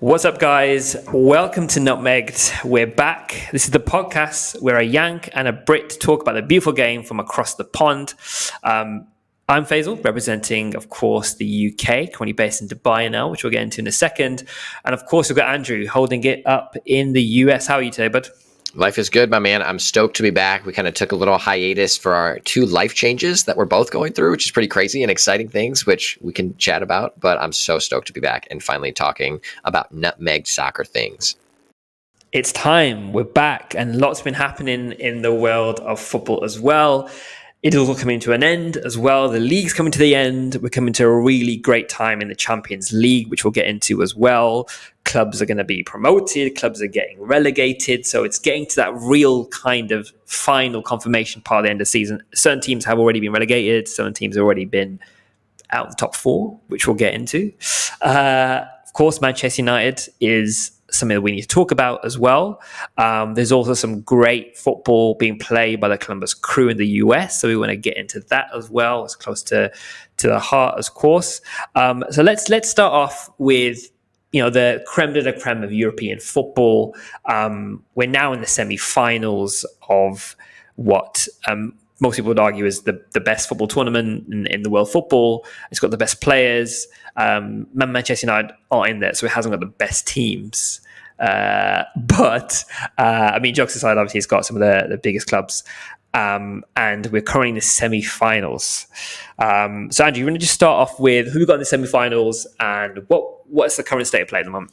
What's up, guys? Welcome to Nutmegged. We're back. This is the podcast where a Yank and a Brit talk about the beautiful game from across the pond. I'm Faisal, representing, of course, the UK, currently based in Dubai now, which we'll get into in a second. And of course, we've got Andrew holding it up in the US. How are you today, bud? Life is good, my man. I'm stoked to be back. We kind of took a little hiatus for our two life changes that we're both going through, which is pretty crazy and exciting things, which we can chat about. But I'm so stoked to be back and finally talking about nutmegged soccer things. It's time. We're back, and lots been happening in the world of football as well. It is all coming to an end as well. The league's coming to the end. We're coming to a really great time in the Champions League, which we'll get into as well. Clubs are going to be promoted. Clubs are getting relegated. So it's getting to that real kind of final confirmation part of the end of the season. Certain teams have already been relegated. Certain teams have already been out of the top four, which we'll get into. Of course, Manchester United is something that we need to talk about as well. There's also some great football being played by the Columbus Crew in the US, so we want to get into that as well. It's close to the heart, of course. So let's start off with the creme de la creme of European football. We're now in the semi-finals of what most people would argue is the best football tournament in the world football. It's got the best players. Manchester United aren't in there, so it hasn't got the best teams. But jokes aside, obviously it's got some of the biggest clubs. And we're currently in the semi-finals. So Andrew, you want to just start off with who we got in the semi-finals and what's the current state of play at the moment?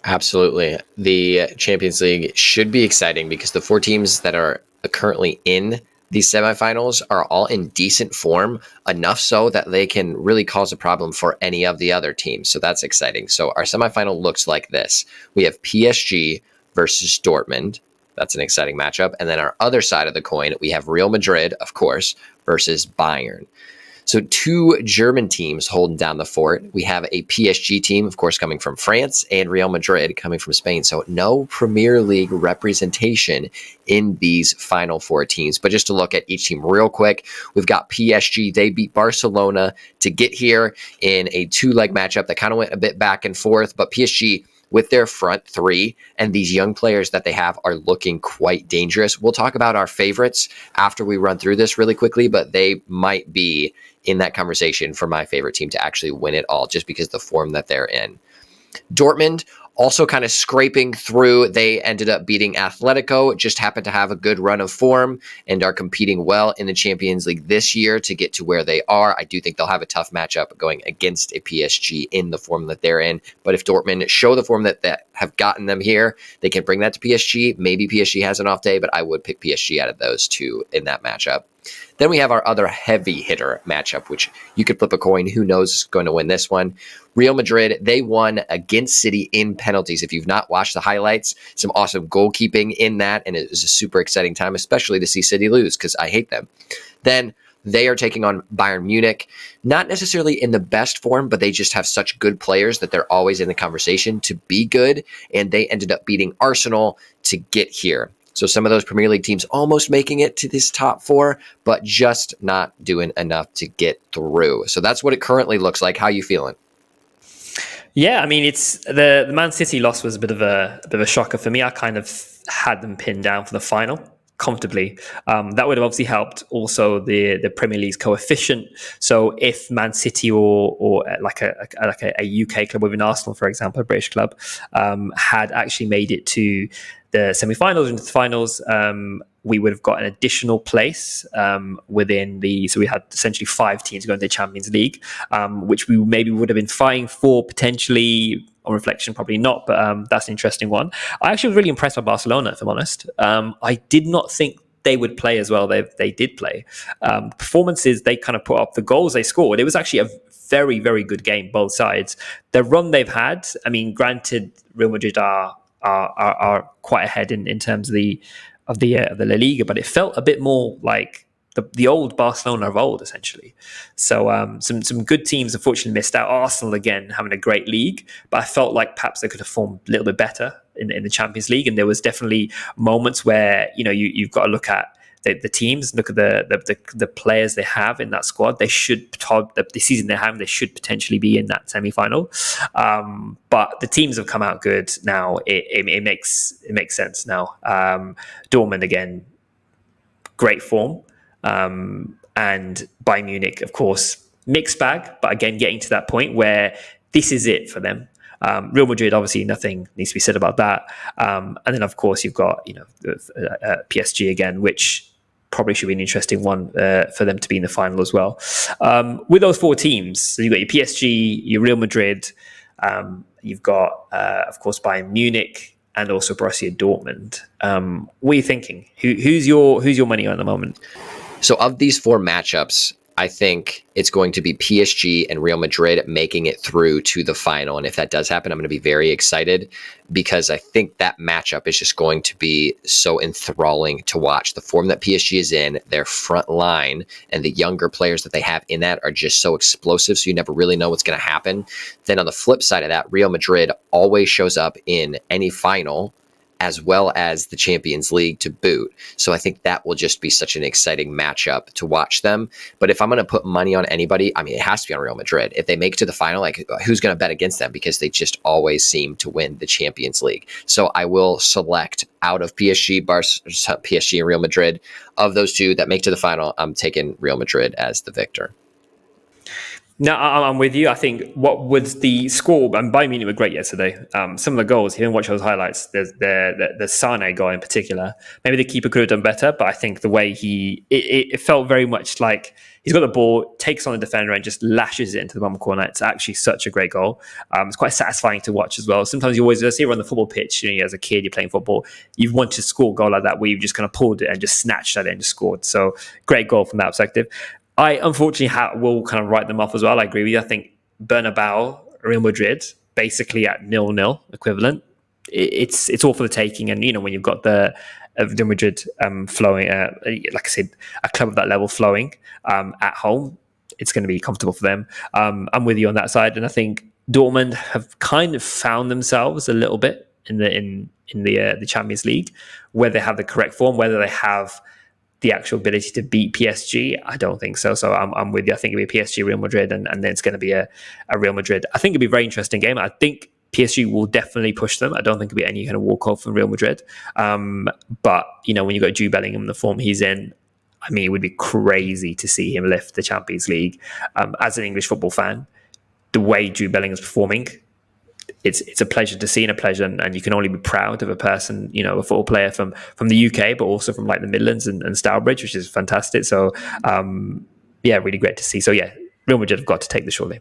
Absolutely. The Champions League should be exciting because the four teams that are currently in these semifinals are all in decent form, enough so that they can really cause a problem for any of the other teams. So that's exciting. So our semifinal looks like this. We have PSG versus Dortmund. That's an exciting matchup. And then our other side of the coin, we have Real Madrid, of course, versus Bayern. So two German teams holding down the fort. We have a PSG team, of course, coming from France, and Real Madrid coming from Spain. So no Premier League representation in these final four teams. But just to look at each team real quick, we've got PSG. They beat Barcelona to get here in a two-leg matchup that kind of went a bit back and forth. But PSG, with their front three and these young players that they have, are looking quite dangerous. We'll talk about our favorites after we run through this really quickly, but they might be in that conversation for my favorite team to actually win it all, just because of the form that they're in. Dortmund also kind of scraping through. They ended up beating Atletico, just happened to have a good run of form and are competing well in the Champions League this year to get to where they are. I do think they'll have a tough matchup going against a PSG in the form that they're in. But if Dortmund show the form that have gotten them here, they can bring that to PSG. Maybe PSG has an off day, but I would pick PSG out of those two in that matchup. Then we have our other heavy hitter matchup, which you could flip a coin. Who knows who's going to win this one? Real Madrid, they won against City in penalties. If you've not watched the highlights, some awesome goalkeeping in that, and it was a super exciting time, especially to see City lose, because I hate them. Then they are taking on Bayern Munich, not necessarily in the best form, but they just have such good players that they're always in the conversation to be good, and they ended up beating Arsenal to get here. So some of those Premier League teams almost making it to this top four, but just not doing enough to get through. So that's what it currently looks like. How you feeling? Yeah, I mean, it's the Man City loss was a bit of a shocker for me. I kind of had them pinned down for the final comfortably. That would have obviously helped also the Premier League's coefficient. So if Man City or like a UK club within Arsenal, for example, a British club, had actually made it to the semi-finals and the finals, we would have got an additional place within so we had essentially 5 teams going to the Champions League, which we maybe would have been fighting for potentially. On reflection, probably not, but that's an interesting one. I actually was really impressed by Barcelona, if I'm honest. I did not think they would play as well. They did play. Performances, they kind of put up the goals they scored. It was actually a very, very good game, both sides. The run they've had, I mean, granted, Real Madrid are quite ahead in terms of the La Liga, but it felt a bit more like the old Barcelona of old, essentially. So some good teams unfortunately missed out. Arsenal, again, having a great league, but I felt like perhaps they could have formed a little bit better in the Champions League. And there was definitely moments where, you've got to look at the teams, look at the players they have in that squad, the season they have, they should potentially be in that semi-final. But the teams have come out good now. It makes sense now. Dortmund again, great form, and Bayern Munich, of course, mixed bag. But again, getting to that point where this is it for them. Real Madrid, obviously, nothing needs to be said about that. And then, of course, you've got PSG again, which probably should be an interesting one for them to be in the final as well. With those four teams, so you've got your PSG, your Real Madrid, you've got, of course, Bayern Munich, and also Borussia Dortmund. What are you thinking? Who's your money on at the moment? So of these four matchups, I think it's going to be PSG and Real Madrid making it through to the final. And if that does happen, I'm going to be very excited because I think that matchup is just going to be so enthralling to watch. The form that PSG is in, their front line, and the younger players that they have in that are just so explosive, so you never really know what's going to happen. Then on the flip side of that, Real Madrid always shows up in any final, as well as the Champions League to boot. So I think that will just be such an exciting matchup to watch them. But if I'm going to put money on anybody, I mean, it has to be on Real Madrid. If they make it to the final, like, who's going to bet against them? Because they just always seem to win the Champions League. So I will select out of PSG and Real Madrid. Of those two that make to the final, I'm taking Real Madrid as the victor. No, I'm with you. I think what was the score, and Bayern Munich were great yesterday. Some of the goals, you didn't watch those highlights. There's the Sane goal in particular. Maybe the keeper could have done better, but I think the way it felt very much like he's got the ball, takes on the defender, and just lashes it into the bottom corner. It's actually such a great goal. It's quite satisfying to watch as well. Sometimes you always see it on the football pitch. As a kid, you're playing football, you want to score a goal like that where you've just kind of pulled it and just snatched at it and just scored. So great goal from that perspective. I unfortunately will kind of write them off as well. I agree with you. I think Bernabeu, Real Madrid, basically at 0-0 equivalent. It's all for the taking. And, when you've got the Real Madrid flowing, like I said, a club of that level flowing at home, it's going to be comfortable for them. I'm with you on that side. And I think Dortmund have kind of found themselves a little bit in the Champions League, where they have the correct form, whether they have the actual ability to beat PSG, I don't think so. So I'm with you. I think it'll be PSG, Real Madrid, and then it's going to be a Real Madrid. I think it'll be a very interesting game. I think PSG will definitely push them. I don't think it'll be any kind of walk-off from Real Madrid. But, when you got Jude Bellingham, the form he's in, I mean, it would be crazy to see him lift the Champions League. As an English football fan, the way Jude Bellingham's performing, it's a pleasure to see and a pleasure, and you can only be proud of a person, a football player from the UK, but also from like the Midlands and Stourbridge, which is fantastic. So, really great to see. So, Real Madrid have got to take this surely.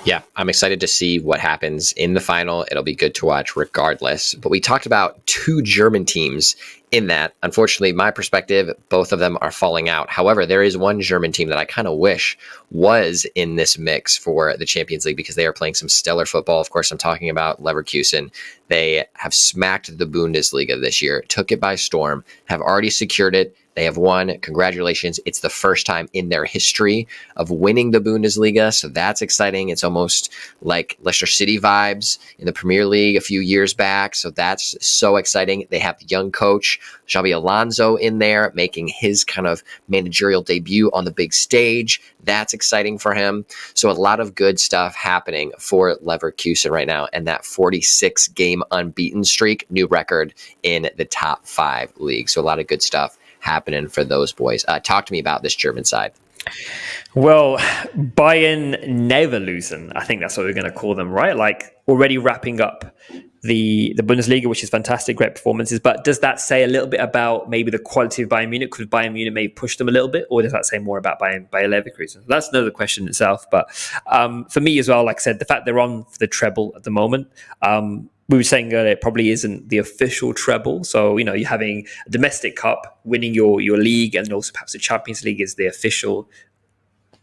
Yeah, I'm excited to see what happens in the final. It'll be good to watch regardless. But we talked about two German teams in that. Unfortunately, my perspective, both of them are falling out. However, there is one German team that I kind of wish was in this mix for the Champions League because they are playing some stellar football. Of course, I'm talking about Leverkusen. They have smacked the Bundesliga this year, took it by storm, have already secured it. They have won. Congratulations. It's the first time in their history of winning the Bundesliga. So that's exciting. It's almost like Leicester City vibes in the Premier League a few years back. So that's so exciting. They have the young coach, Xabi Alonso, in there making his kind of managerial debut on the big stage. That's exciting for him. So a lot of good stuff happening for Leverkusen right now. And that 46-game unbeaten streak, new record in the top 5 leagues. So a lot of good stuff happening for those boys. Talk to me about this German side. Well, Bayern Leverkusen, I think that's what we're going to call them, right? Like already wrapping up the Bundesliga, which is fantastic, great performances. But does that say a little bit about maybe the quality of Bayern Munich? Could Bayern Munich maybe push them a little bit? Or does that say more about Bayern Leverkusen? That's another question itself. But for me as well, like I said, the fact they're on for the treble at the moment, we were saying earlier, it probably isn't the official treble. So, you're having a domestic cup, winning your league, and also perhaps the Champions League is the official,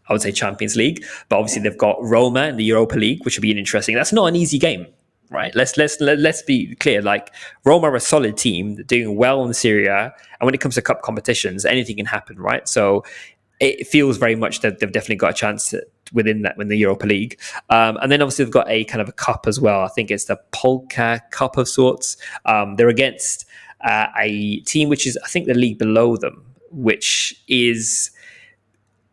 I would say, Champions League. But obviously they've got Roma in the Europa League, which would be interesting. That's not an easy game, right? Let's be clear. Like, Roma are a solid team, they're doing well in Serie A, and when it comes to cup competitions, anything can happen, right? So it feels very much that they've definitely got a chance within the Europa League. And then obviously they've got a kind of a cup as well. I think it's the Polka Cup of sorts. They're against a team which is, I think, the league below them. which is,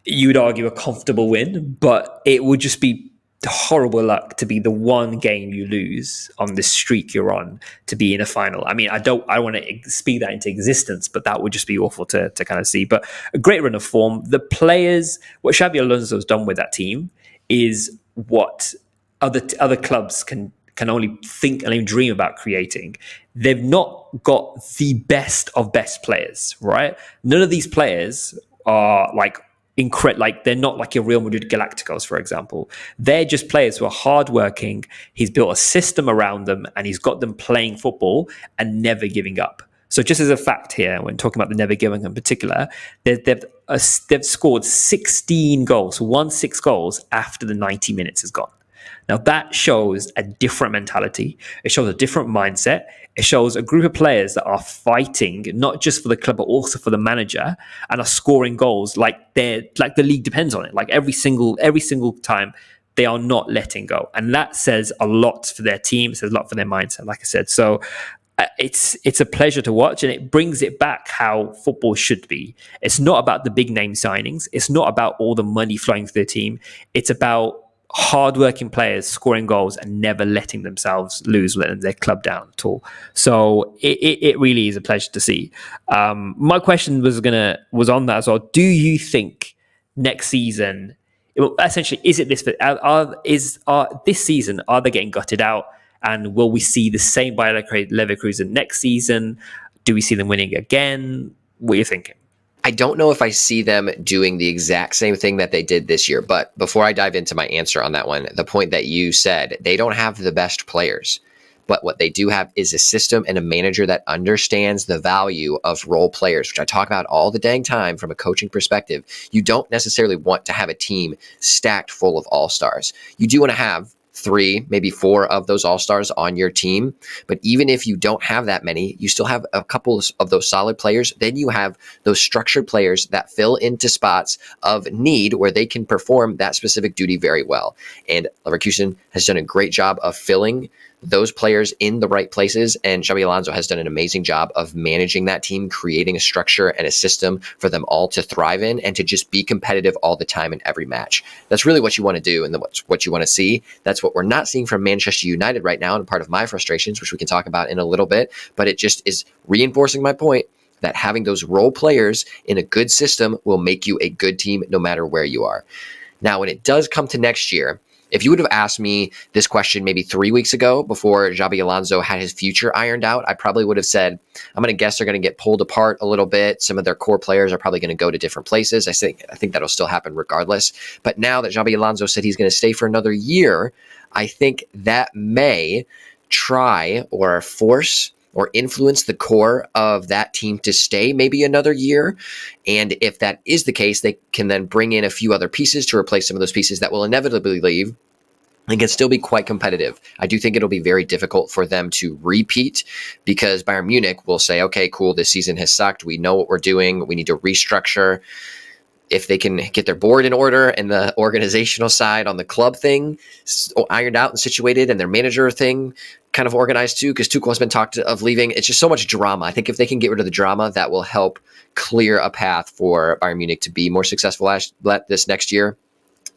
you would argue, a comfortable win, but it would just be horrible luck to be the one game you lose on this streak you're on to be in a final. I mean, I want to speak that into existence, but that would just be awful to kind of see. But a great run of form. The players, what Xabi Alonso has done with that team is what other clubs can only think and even dream about creating. They've not got the best of best players, right? None of these players are like they're not like your Real Madrid Galacticos, for example. They're just players who are hardworking. He's built a system around them, and he's got them playing football and never giving up. So, just as a fact here, when talking about the never giving up in particular, they've scored 16 goals, 6 goals after the 90 minutes is gone. Now, that shows a different mentality. It shows a different mindset. It shows a group of players that are fighting, not just for the club, but also for the manager, and are scoring goals like the league depends on it. Like every single time, they are not letting go. And that says a lot for their team. It says a lot for their mindset, like I said. So it's a pleasure to watch, and it brings it back how football should be. It's not about the big name signings. It's not about all the money flowing through the team. It's about hardworking players scoring goals and never letting themselves lose, letting their club down at all. So it really is a pleasure to see. My question was on that as well. Do you think next season, essentially, is it this? This season, are they getting gutted out? And will we see the same by Leverkusen next season? Do we see them winning again? What are you thinking? I don't know if I see them doing the exact same thing that they did this year, but before I dive into my answer on that one, the point that you said, they don't have the best players, but what they do have is a system and a manager that understands the value of role players, which I talk about all the dang time from a coaching perspective. You don't necessarily want to have a team stacked full of all-stars. You do want to have 3, maybe 4 of those all-stars on your team. But even if you don't have that many, you still have a couple of those solid players. Then you have those structured players that fill into spots of need where they can perform that specific duty very well. And Leverkusen has done a great job of filling those players in the right places, and Xabi Alonso has done an amazing job of managing that team, creating a structure and a system for them all to thrive in and to just be competitive all the time in every match. That's really what you want to do, and what you want to see. That's what we're not seeing from Manchester United right now, and part of my frustrations, which we can talk about in a little bit, but it just is reinforcing my point that having those role players in a good system will make you a good team no matter where you are. Now, when it does come to next year, if you would have asked me this question maybe 3 weeks ago before Xabi Alonso had his future ironed out, I probably would have said, I'm going to guess they're going to get pulled apart a little bit. Some of their core players are probably going to go to different places. I think that'll still happen regardless. But now that Xabi Alonso said he's going to stay for another year, I think that may try or force or influence the core of that team to stay maybe another year. And if that is the case, they can then bring in a few other pieces to replace some of those pieces that will inevitably leave and can still be quite competitive. I do think it'll be very difficult for them to repeat because Bayern Munich will say, okay, cool, this season has sucked. We know what we're doing. We need to restructure. If they can get their board in order and the organizational side on the club thing ironed out and situated and their manager thing kind of organized too, because Tuchel has been talked of leaving. It's just so much drama. I think if they can get rid of the drama, that will help clear a path for Bayern Munich to be more successful this next year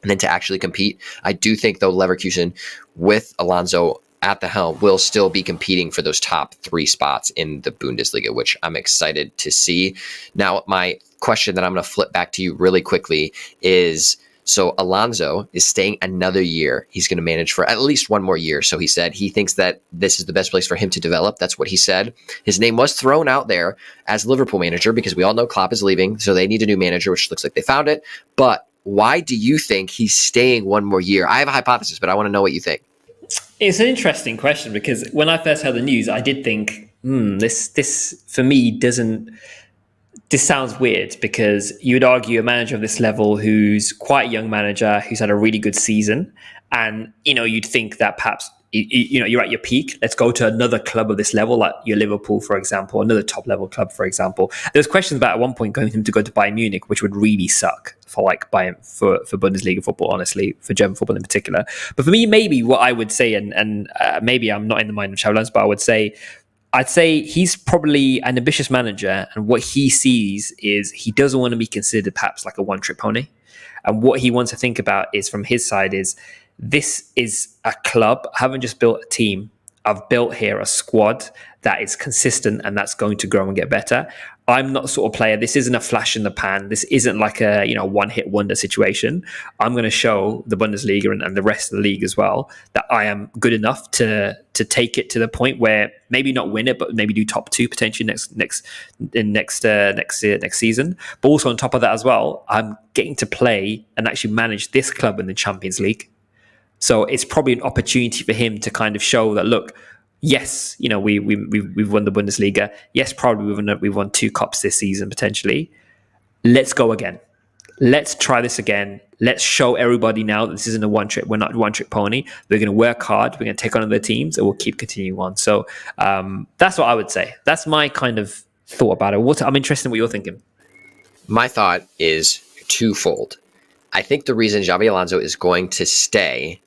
and then to actually compete. I do think, though, Leverkusen with Alonso at the helm will still be competing for those top 3 spots in the Bundesliga, which I'm excited to see. Now, my question that I'm going to flip back to you really quickly is, so Alonso is staying another year. He's going to manage for at least 1 more year. So he said he thinks that this is the best place for him to develop. That's what he said. His name was thrown out there as Liverpool manager because we all know Klopp is leaving. So they need a new manager, which looks like they found it. But why do you think he's staying 1 more year? I have a hypothesis, but I want to know what you think. It's an interesting question because when I first heard the news, I did think, this for me doesn't. This sounds weird because you would argue a manager of this level who's quite a young manager who's had a really good season, and you'd think that perhaps you're at your peak. Let's go to another club of this level, like your Liverpool, for example, another top level club, for example. There's questions about at one point going him to go to Bayern Munich, which would really suck for for Bundesliga football, honestly, for German football in particular. But for me, maybe what I would say, and maybe I'm not in the mind of Xabi Alonso, but I would say I'd say he's probably an ambitious manager, and what he sees is he doesn't want to be considered perhaps like a one-trick pony. And what he wants to think about is, from his side, is this is a club. I haven't just built a team. I've built here a squad that is consistent and that's going to grow and get better. I'm not the sort of player. This isn't a flash in the pan. This isn't like a one-hit wonder situation. I'm going to show the Bundesliga and the rest of the league as well that I am good enough to take it to the point where maybe not win it, but maybe do top two potentially next season. But also on top of that as well, I'm getting to play and actually manage this club in the Champions League. So it's probably an opportunity for him to kind of show that, look, yes, we've won the Bundesliga. Yes, probably we've won 2 cups this season potentially. Let's go again. Let's try this again. Let's show everybody now that this isn't a one trick. We're not a one trick pony. We're going to work hard. We're going to take on other teams, and we'll keep continuing on. So that's what I would say. That's my kind of thought about it. I'm interested in what you're thinking. My thought is twofold. I think the reason Xabi Alonso is going to stay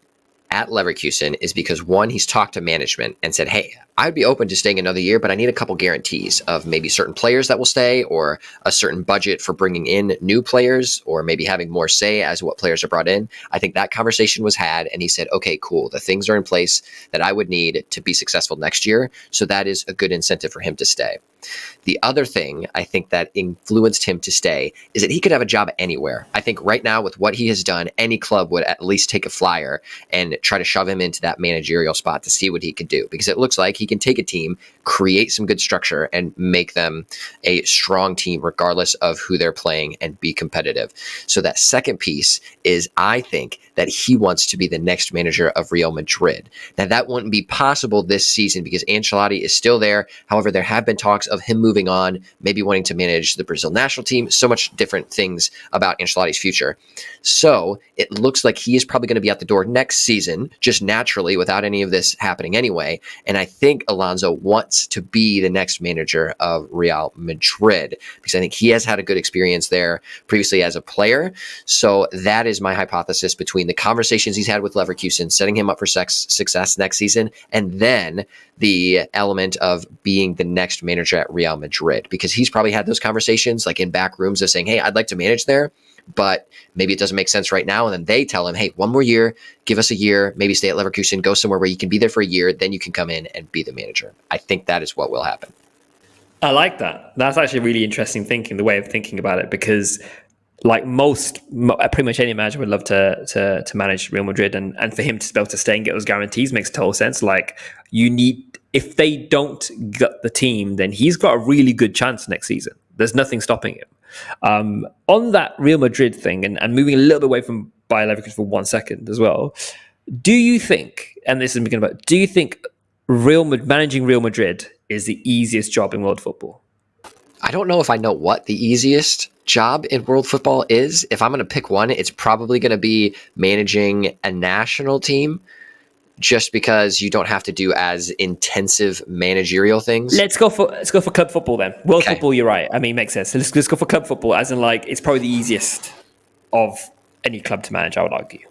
at Leverkusen is because, one, he's talked to management and said, hey, I'd be open to staying another year, but I need a couple guarantees of maybe certain players that will stay, or a certain budget for bringing in new players, or maybe having more say as what players are brought in. I think that conversation was had, and he said, okay, cool. The things are in place that I would need to be successful next year. So that is a good incentive for him to stay. The other thing I think that influenced him to stay is that he could have a job anywhere. I think right now, with what he has done, any club would at least take a flyer and try to shove him into that managerial spot to see what he could do, because it looks like he can take a team, create some good structure, and make them a strong team regardless of who they're playing, and be competitive. So that second piece is, I think that he wants to be the next manager of Real Madrid. Now, that wouldn't be possible this season because Ancelotti is still there. However, there have been talks of him moving on, maybe wanting to manage the Brazil national team, so much different things about Ancelotti's future. So it looks like he is probably going to be out the door next season, just naturally, without any of this happening anyway. And I think Alonso wants to be the next manager of Real Madrid because I think he has had a good experience there previously as a player. So that is my hypothesis between the conversations he's had with Leverkusen, setting him up for success next season, and then the element of being the next manager at Real Madrid, because he's probably had those conversations like in back rooms of saying, hey, I'd like to manage there, but maybe it doesn't make sense right now. And then they tell him, hey, one more year, give us a year, maybe stay at Leverkusen, go somewhere where you can be there for a year, then you can come in and be the manager. I think that is what will happen. I like that. That's actually really interesting thinking, the way of thinking about it, because like pretty much any manager would love to manage Real Madrid, and for him to be able to stay and get those guarantees makes total sense. Like, if they don't get the team, then he's got a really good chance next season. There's nothing stopping him. On that Real Madrid thing, and moving a little bit away from Bayer Leverkusen for 1 second as well, do you think, and this is beginning about, do you think managing Real Madrid is the easiest job in world football? I don't know if I know what the easiest job in world football is. If I'm going to pick one, it's probably going to be managing a national team, just because you don't have to do as intensive managerial things. Let's go for club football then. World football, you're right. I mean, it makes sense. So let's go for club football, as in like it's probably the easiest of any club to manage, I would argue.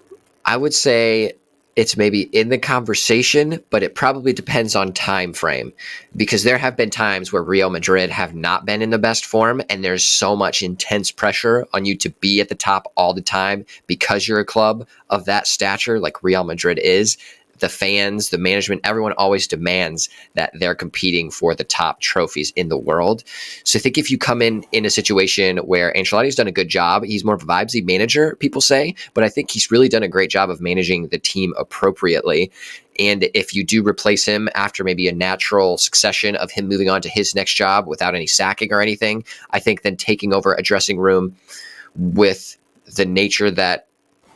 I would say it's maybe in the conversation, but it probably depends on time frame, because there have been times where Real Madrid have not been in the best form, and there's so much intense pressure on you to be at the top all the time because you're a club of that stature like Real Madrid is. The fans, the management, everyone always demands that they're competing for the top trophies in the world. So I think if you come in a situation where Ancelotti's done a good job, he's more of a vibesy manager, people say, but I think he's really done a great job of managing the team appropriately. And if you do replace him after maybe a natural succession of him moving on to his next job without any sacking or anything, I think then taking over a dressing room with the nature that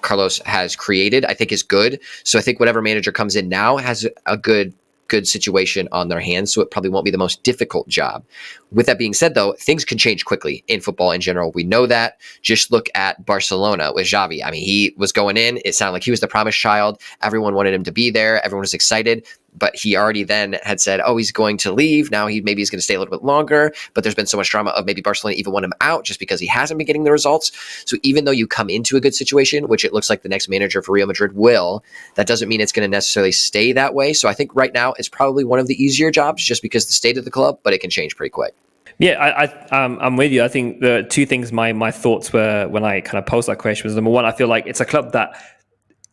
Carlos has created, I think is good. So I think whatever manager comes in now has a good situation on their hands. So it probably won't be the most difficult job. With that being said, though, things can change quickly in football in general. We know that. Just look at Barcelona with Xavi. I mean, he was going in. It sounded like he was the promised child. Everyone wanted him to be there. Everyone was excited. but he already then had said, oh, he's going to leave. Now maybe he's going to stay a little bit longer, but there's been so much drama of maybe Barcelona even want him out just because he hasn't been getting the results. So even though you come into a good situation, which it looks like the next manager for Real Madrid will, that doesn't mean it's going to necessarily stay that way. So I think right now it's probably one of the easier jobs just because the state of the club, but it can change pretty quick. Yeah, I'm with you. I think the two things my thoughts were when I kind of posed that question was, number one, I feel like it's a club that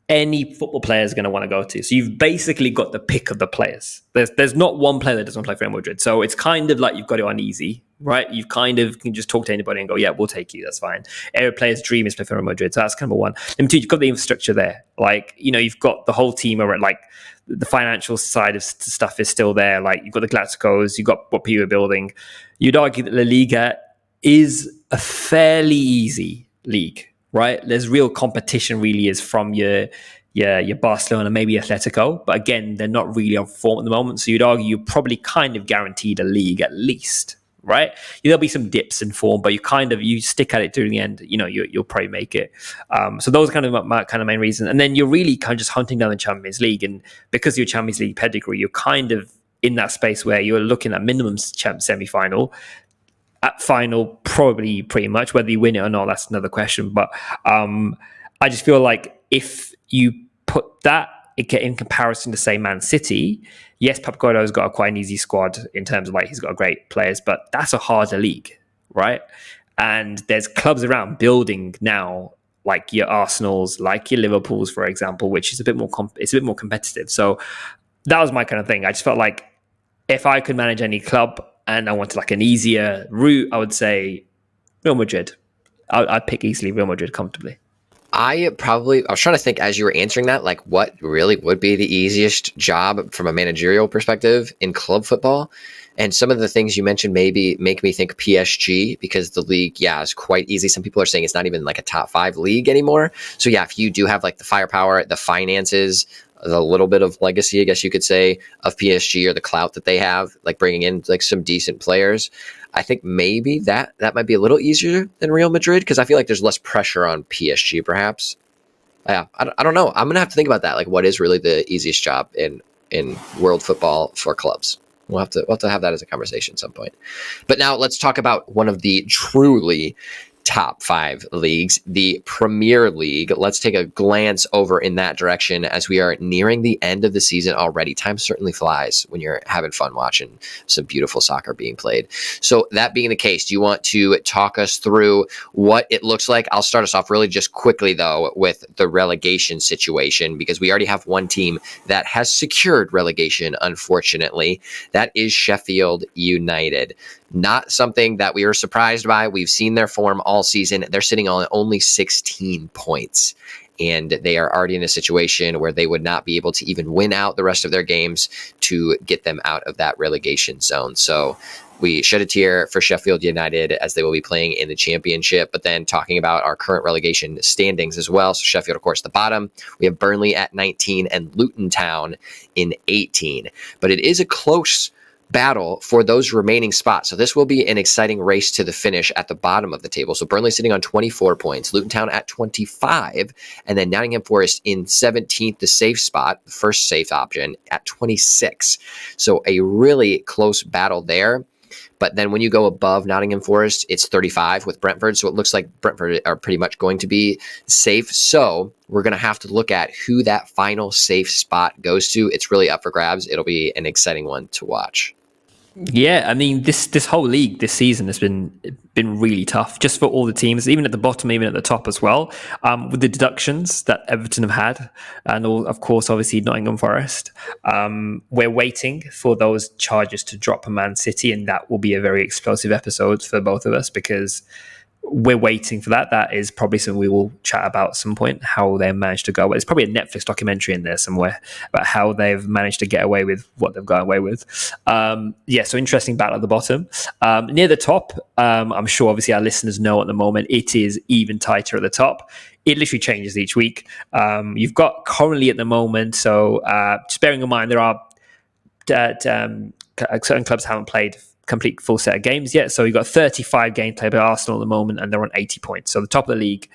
any football player is going to want to go to. So you've basically got the pick of the players. There's not one player that doesn't play for Real Madrid. So it's kind of like you've got it on easy, right? You kind of can just talk to anybody and go, yeah, we'll take you. That's fine. Every player's dream is to play for Real Madrid. So that's number one. Number two, you've got the infrastructure there. Like, you've got the whole team around, like the financial side of stuff is still there. Like you've got the Galacticos, you've got what people are building. You'd argue that La Liga is a fairly easy league, right? There's real competition really is from your Barcelona, maybe Atletico, but again, they're not really on form at the moment. So you'd argue you're probably kind of guaranteed a league at least, right? There'll be some dips in form, but you stick at it to the end. You'll probably make it. So those are kind of my kind of main reason. And then you're really kind of just hunting down the Champions League, and because of your Champions League pedigree, you're kind of in that space where you're looking at minimum semi-final. At final, probably pretty much. Whether you win it or not, that's another question. But I just feel like if you put that in comparison to, say, Man City, yes, Pep Guardiola's got quite an easy squad in terms of like he's got great players, but that's a harder league, right? And there's clubs around building now, like your Arsenals, like your Liverpools, for example, which is a bit more competitive. So that was my kind of thing. I just felt like if I could manage any club and I wanted like an easier route, I would say Real Madrid. I'd pick easily Real Madrid comfortably. I was trying to think as you were answering that, like what really would be the easiest job from a managerial perspective in club football. And some of the things you mentioned maybe make me think PSG, because the league, is quite easy. Some people are saying it's not even like a top 5 league anymore. So yeah, if you do have like the firepower, the finances, the little bit of legacy, I guess you could say, of PSG, or the clout that they have, like bringing in like some decent players, I think maybe that might be a little easier than Real Madrid, because I feel like there's less pressure on PSG, perhaps. Yeah, I don't know. I'm going to have to think about that. Like, what is really the easiest job in world football for clubs? We'll have to have that as a conversation at some point. But now let's talk about one of the truly top 5 leagues, the Premier League. Let's take a glance over in that direction as we are nearing the end of the season already. Time certainly flies when you're having fun watching some beautiful soccer being played. So that being the case, do you want to talk us through what it looks like? I'll start us off really just quickly, though, with the relegation situation, because we already have one team that has secured relegation, unfortunately. That is Sheffield United. Not something that we were surprised by. We've seen their form all season. They're sitting on only 16 points, and they are already in a situation where they would not be able to even win out the rest of their games to get them out of that relegation zone. So we shed a tear for Sheffield United as they will be playing in the championship. But then talking about our current relegation standings as well. So Sheffield, of course, the bottom. We have Burnley at 19 and Luton Town in 18. But it is a close battle for those remaining spots. So this will be an exciting race to the finish at the bottom of the table. So Burnley sitting on 24 points, Luton Town at 25, and then Nottingham Forest in 17th, the safe spot, the first safe option, at 26. So a really close battle there. But then when you go above Nottingham Forest, it's 35 with Brentford. So it looks like Brentford are pretty much going to be safe. So we're going to have to look at who that final safe spot goes to. It's really up for grabs. It'll be an exciting one to watch. Yeah, I mean, this whole league this season has been really tough, just for all the teams, even at the bottom, even at the top as well, with the deductions that Everton have had, and of course, obviously Nottingham Forest. We're waiting for those charges to drop on Man City, and that will be a very explosive episode for both of us, because we're waiting for that. That is probably something we will chat about at some point, how they managed to go. There's probably a Netflix documentary in there somewhere about how they've managed to get away with what they've got away with. So interesting battle at the bottom. Near the top, I'm sure obviously our listeners know at the moment, it is even tighter at the top. It literally changes each week. You've got currently at the moment, so just bearing in mind there are certain clubs haven't played complete full set of games yet. So you've got 35 games played by Arsenal at the moment, and they're on 80 points. So the top of the league,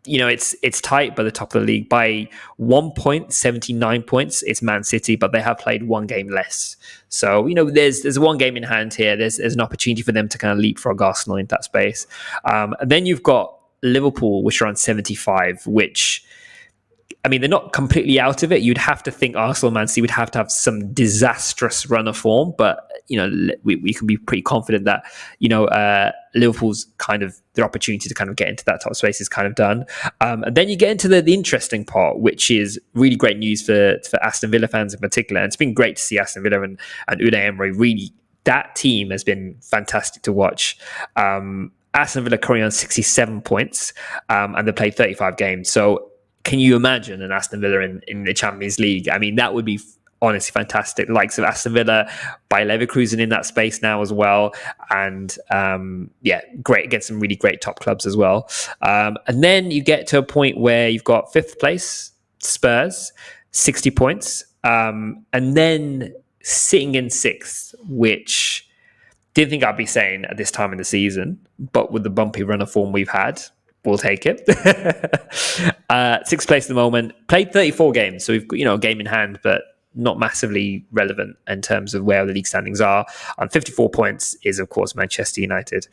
it's tight by the top of the league by 1 point, 79 points. It's Man City, but they have played one game less. So there's one game in hand here. There's an opportunity for them to kind of leapfrog Arsenal into that space. And then you've got Liverpool, which are on 75, which, I mean, they're not completely out of it. You'd have to think Arsenal and Man City would have to have some disastrous run of form, but we can be pretty confident that Liverpool's kind of their opportunity to kind of get into that top space is kind of done. And then you get into the interesting part, which is really great news for Aston Villa fans in particular. And it's been great to see Aston Villa and Unai Emery. Really, that team has been fantastic to watch. Aston Villa currently on 67 points, and they played 35 games. So can you imagine an Aston Villa in the Champions League? I mean, that would be honestly fantastic. The likes of Aston Villa, by Leverkusen in that space now as well. And great against some really great top clubs as well. And then you get to a point where you've got fifth place, Spurs, 60 points. And then sitting in sixth, which didn't think I'd be saying at this time in the season, but with the bumpy run of form we've had, we'll take it. Sixth place at the moment. Played 34 games, so we've got a game in hand, but not massively relevant in terms of where the league standings are. On 54 points is, of course, Manchester United.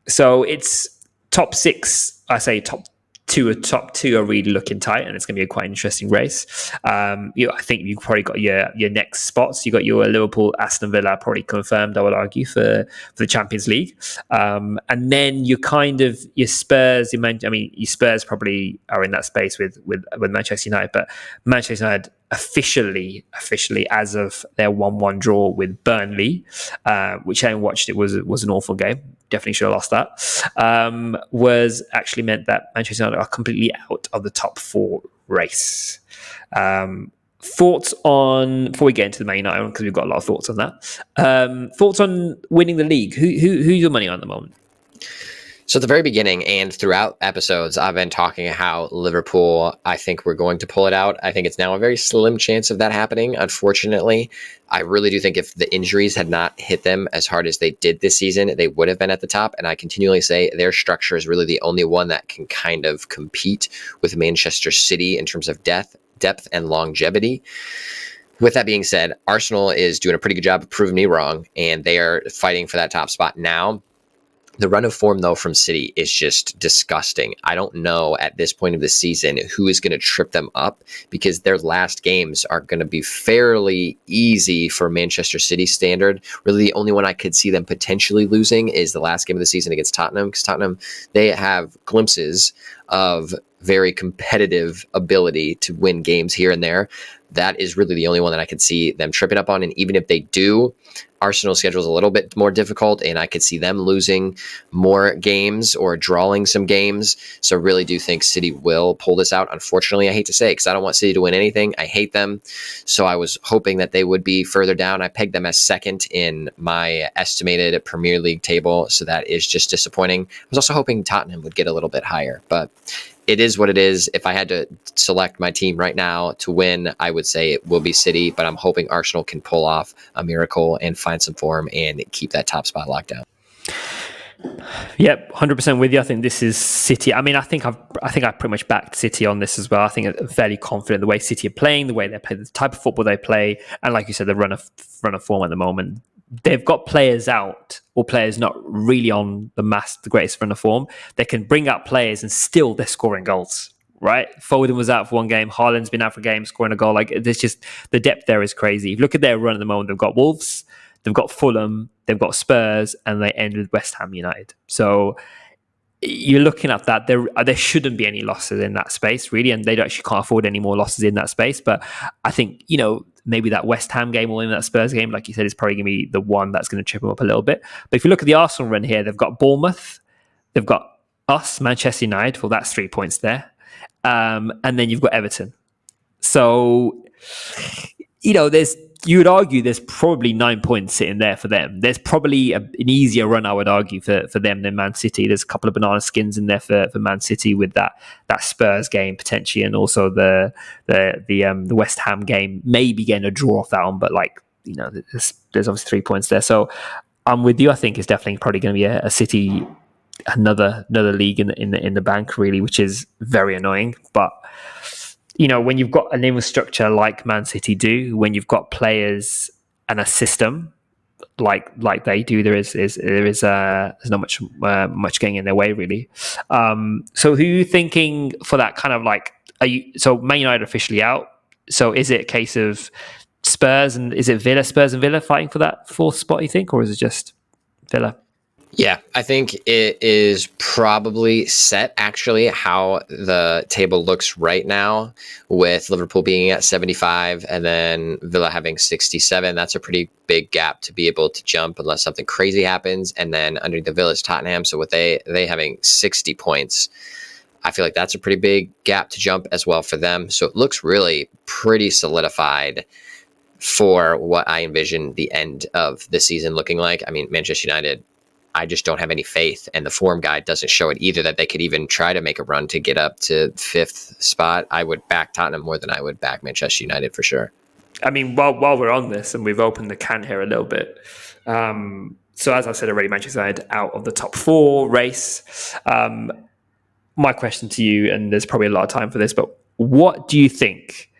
So it's top six. I say top two are really looking tight, and it's going to be a quite interesting race. I think you've probably got your next spots. You got your Liverpool, Aston Villa probably confirmed, I would argue, for the Champions League, and then you kind of your Spurs. Your Spurs probably are in that space with Manchester United, but Manchester United officially as of their 1-1 draw with Burnley, which I watched, it was an awful game. Definitely should have lost that. Was actually meant that Manchester United are completely out of the top four race. Thoughts on, before we get into the Man United one, because we've got a lot of thoughts on that. Thoughts on winning the league? Who's your money on at the moment? So at the very beginning and throughout episodes, I've been talking how Liverpool, I think we're going to pull it out. I think it's now a very slim chance of that happening, unfortunately. I really do think if the injuries had not hit them as hard as they did this season, they would have been at the top. And I continually say their structure is really the only one that can kind of compete with Manchester City in terms of depth and longevity. With that being said, Arsenal is doing a pretty good job of proving me wrong, and they are fighting for that top spot now. The run of form, though, from City is just disgusting. I don't know at this point of the season who is going to trip them up, because their last games are going to be fairly easy for Manchester City standard. Really, the only one I could see them potentially losing is the last game of the season against Tottenham, because Tottenham, they have glimpses of very competitive ability to win games here and there. That is really the only one that I could see them tripping up on. And even if they do, Arsenal's schedule is a little bit more difficult, and I could see them losing more games or drawing some games. So really do think City will pull this out. Unfortunately, I hate to say it, because I don't want City to win anything. I hate them. So I was hoping that they would be further down. I pegged them as second in my estimated Premier League table. So that is just disappointing. I was also hoping Tottenham would get a little bit higher, but it is what it is. If I had to select my team right now to win, I would say it will be City, but I'm hoping Arsenal can pull off a miracle and find some form and keep that top spot locked down. Yep, 100% with you. I think this is City. I mean, I think I pretty much backed City on this as well. I think I'm fairly confident the way City are playing, the way they play, the type of football they play, and like you said, the run of form at the moment. They've got players out, or players not really on the greatest run of form. They can bring out players and still they're scoring goals, right? Foden was out for one game. Haaland's been out for a game, scoring a goal. Like, there's just, the depth there is crazy. If you look at their run at the moment, they've got Wolves, they've got Fulham, they've got Spurs, and they end with West Ham United. So you're looking at that. There shouldn't be any losses in that space, really, and they actually can't afford any more losses in that space. But I think, maybe that West Ham game or in that Spurs game, like you said, is probably going to be the one that's going to trip them up a little bit. But if you look at the Arsenal run here, they've got Bournemouth, they've got us, Manchester United. Well, that's 3 points there. And then you've got Everton. So, you would argue there's probably 9 points sitting there for them. There's probably an easier run, I would argue, for them than Man City. There's a couple of banana skins in there for Man City with that Spurs game potentially, and also the West Ham game, maybe getting a draw off that one. But there's obviously 3 points there. So I'm with you. I think it's definitely probably going to be a City another league in the bank, really, which is very annoying. But when you've got an infrastructure like Man City do, when you've got players and a system like they do, there's not much getting in their way, really. So who are you thinking for that kind of like? So Man United officially out. So is it a case of Spurs and is it Spurs and Villa fighting for that fourth spot, you think, or is it just Villa? Yeah, I think it is probably set actually how the table looks right now, with Liverpool being at 75 and then Villa having 67. That's a pretty big gap to be able to jump unless something crazy happens. And then under the Villa is Tottenham. So with they having 60 points, I feel like that's a pretty big gap to jump as well for them. So it looks really pretty solidified for what I envision the end of the season looking like. I mean, Manchester United, I just don't have any faith, and the form guide doesn't show it either, that they could even try to make a run to get up to fifth spot. I would back Tottenham more than I would back Manchester United for sure. I mean, while we're on this, and we've opened the can here a little bit, so as I said already, Manchester United out of the top four race. My question to you, and there's probably a lot of time for this, but what do you think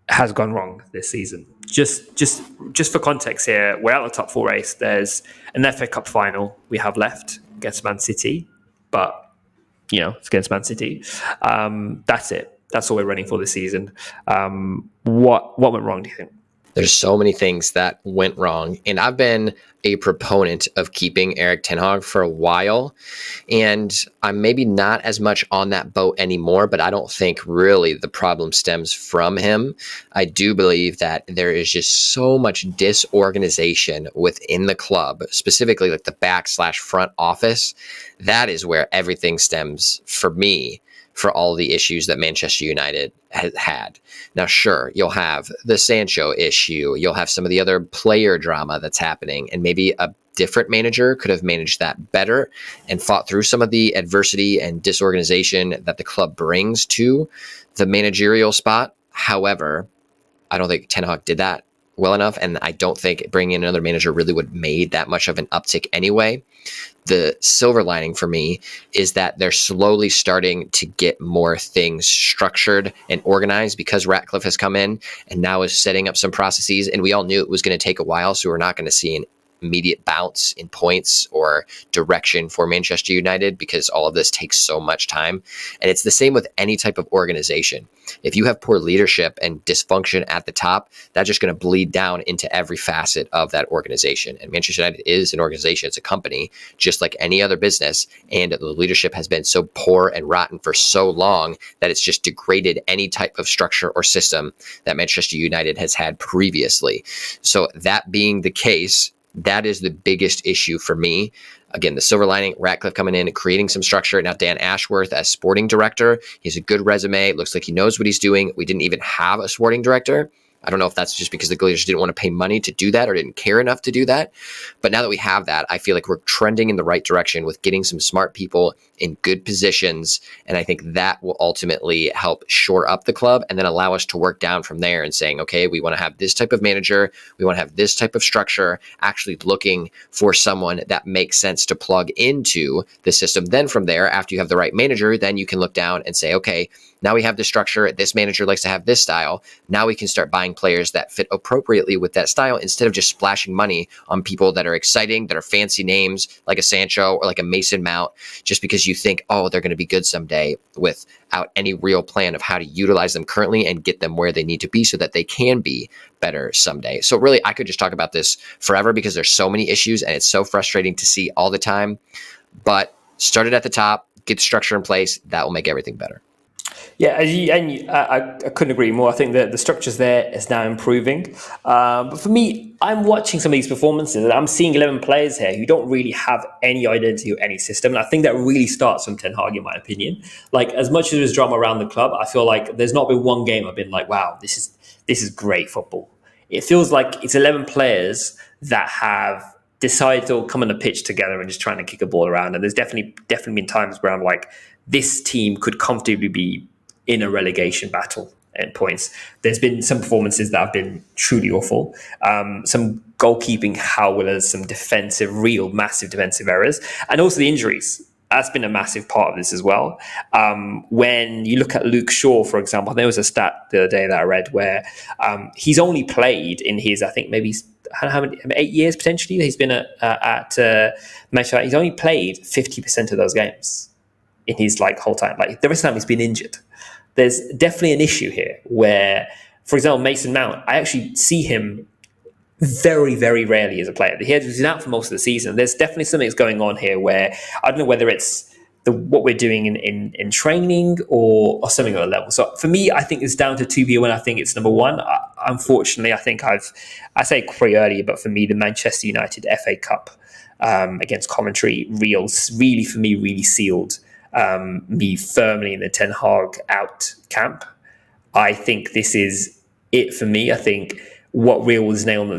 has gone wrong this season? Just for context here, we're out of the top four race. There's an FA Cup final we have left against Man City, but it's against Man City. That's it. That's all we're running for this season. What went wrong, do you think? There's so many things that went wrong, and I've been a proponent of keeping Erik ten Hag for a while, and I'm maybe not as much on that boat anymore, but I don't think really the problem stems from him. I do believe that there is just so much disorganization within the club, specifically like the back/front office. That is where everything stems for me, for all the issues that Manchester United has had. Now, sure, you'll have the Sancho issue. You'll have some of the other player drama that's happening, and maybe a different manager could have managed that better and fought through some of the adversity and disorganization that the club brings to the managerial spot. However, I don't think Ten Hag did that well enough, and I don't think bringing in another manager really would have made that much of an uptick anyway. The silver lining for me is that they're slowly starting to get more things structured and organized because Ratcliffe has come in and now is setting up some processes. And we all knew it was going to take a while, so we're not going to see an immediate bounce in points or direction for Manchester United because all of this takes so much time. And it's the same with any type of organization. If you have poor leadership and dysfunction at the top, that's just going to bleed down into every facet of that organization. And Manchester United is an organization, it's a company, just like any other business. And the leadership has been so poor and rotten for so long that it's just degraded any type of structure or system that Manchester United has had previously. So that being the case, that is the biggest issue for me. Again, the silver lining, Ratcliffe coming in and creating some structure. Now, Dan Ashworth as sporting director, he has a good resume. It looks like he knows what he's doing. We didn't even have a sporting director. I don't know if that's just because the Glazers didn't want to pay money to do that or didn't care enough to do that. But now that we have that, I feel like we're trending in the right direction with getting some smart people in good positions. And I think that will ultimately help shore up the club and then allow us to work down from there and saying, okay, we want to have this type of manager. We want to have this type of structure, actually looking for someone that makes sense to plug into the system. Then from there, after you have the right manager, then you can look down and say, okay, now we have the structure. This manager likes to have this style. Now we can start buying players that fit appropriately with that style instead of just splashing money on people that are exciting, that are fancy names like a Sancho or like a Mason Mount, just because you think, oh, they're going to be good someday, without any real plan of how to utilize them currently and get them where they need to be so that they can be better someday. So really, I could just talk about this forever because there's so many issues and it's so frustrating to see all the time. But start it at the top, get the structure in place. That will make everything better. Yeah, I couldn't agree more. I think that the structures there is now improving. But for me, I'm watching some of these performances and I'm seeing 11 players here who don't really have any identity or any system. And I think that really starts from Ten Hag, in my opinion. Like, as much as there's drama around the club, I feel like there's not been one game I've been like, wow, this is great football. It feels like it's 11 players that have decided to come on the pitch together and just trying to kick a ball around. And there's definitely been times where I'm like, this team could comfortably be in a relegation battle at points. There's been some performances that have been truly awful. Some goalkeeping howlers, some massive defensive errors, and also the injuries. that's been a massive part of this as well. When you look at Luke Shaw, for example, there was a stat the other day that I read where he's only played in his, I think maybe how many 8 years potentially that he's been at Manchester. He's only played 50% of those games in his whole time. Like the rest of the time he's been injured. There's definitely an issue here where, for example, Mason Mount, I actually see him very, very rarely as a player. He's out for most of the season. There's definitely something that's going on here where I don't know whether it's what we're doing in training or something at a level. So for me, I think it's down to 2v1. I think it's number one. Unfortunately, I think I say it pretty early, but for me, the Manchester United FA Cup against Coventry really for me really sealed me firmly in the Ten Hag out camp. I think this is it for me. I think what real was the nail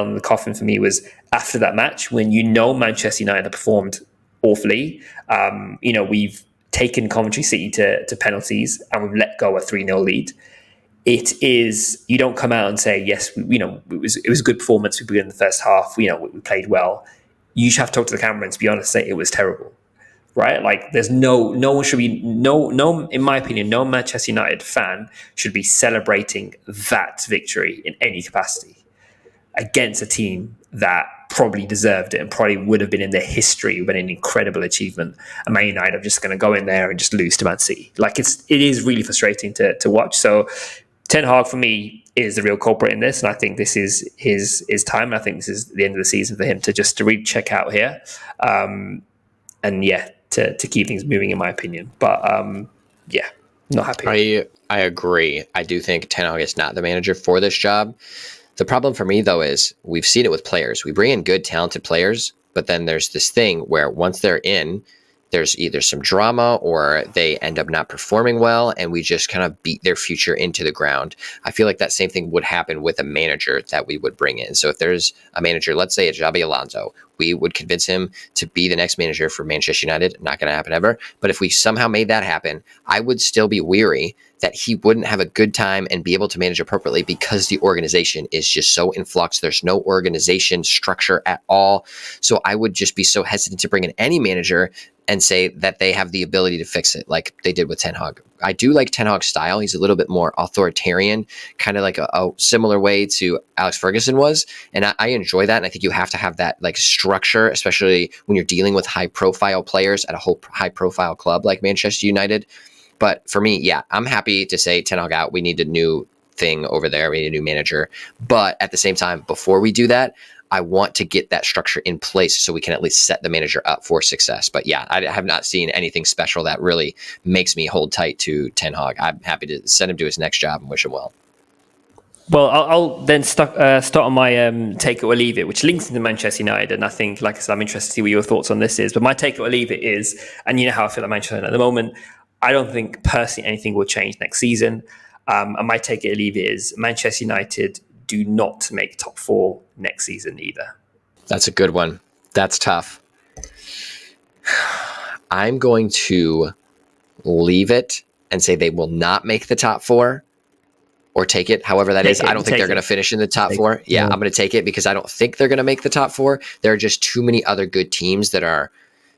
in the coffin for me was after that match when Manchester United performed awfully. We've taken Coventry City to penalties and we've let go a 3-0 lead. It is, you don't come out and say, yes, it was a good performance. We began in the first half. We played well. You just have to talk to the camera and to be honest, say it was terrible. Right? Like there's no one should be, in my opinion, no Manchester United fan should be celebrating that victory in any capacity against a team that probably deserved it and probably would have been in their history with an incredible achievement. And Man United are just going to go in there and just lose to Man City. Like it is really frustrating to watch. So Ten Hag for me is the real culprit in this, and I think this is his time. I think this is the end of the season for him to really check out here. To keep things moving, in my opinion. But not happy. I agree. I do think Ten Hag is not the manager for this job. The problem for me, though, is we've seen it with players. We bring in good, talented players, but then there's this thing where once they're in, there's either some drama or they end up not performing well, and we just kind of beat their future into the ground. I feel like that same thing would happen with a manager that we would bring in. So if there's a manager, let's say a Xabi Alonso, we would convince him to be the next manager for Manchester United. Not going to happen ever. But if we somehow made that happen, I would still be weary that he wouldn't have a good time and be able to manage appropriately because the organization is just so in flux. There's no organization structure at all. So I would just be so hesitant to bring in any manager and say that they have the ability to fix it like they did with Ten Hag. I do like Ten Hag's style. He's a little bit more authoritarian, kind of like a similar way to Alex Ferguson was. And I enjoy that. And I think you have to have that like structure, especially when you're dealing with high profile players at a whole high profile club like Manchester United. But for me, yeah, I'm happy to say Ten Hag out. We need a new thing over there. We need a new manager. But at the same time, before we do that, I want to get that structure in place so we can at least set the manager up for success. But yeah, I have not seen anything special that really makes me hold tight to Ten Hag. I'm happy to send him to his next job and wish him well. Well, I'll then start on my take it or leave it, which links into Manchester United. And I think, like I said, I'm interested to see what your thoughts on this is. But my take it or leave it is, and you know how I feel about Manchester United at the moment, I don't think personally anything will change next season. And my take it or leave it is Manchester United do not make top 4 next season either. That's a good one. That's tough. I'm going to leave it and say they will not make the top 4 or take it, however that is. I don't think they're going to finish in the top 4. Yeah, I'm going to take it because I don't think they're going to make the top 4. There are just too many other good teams that are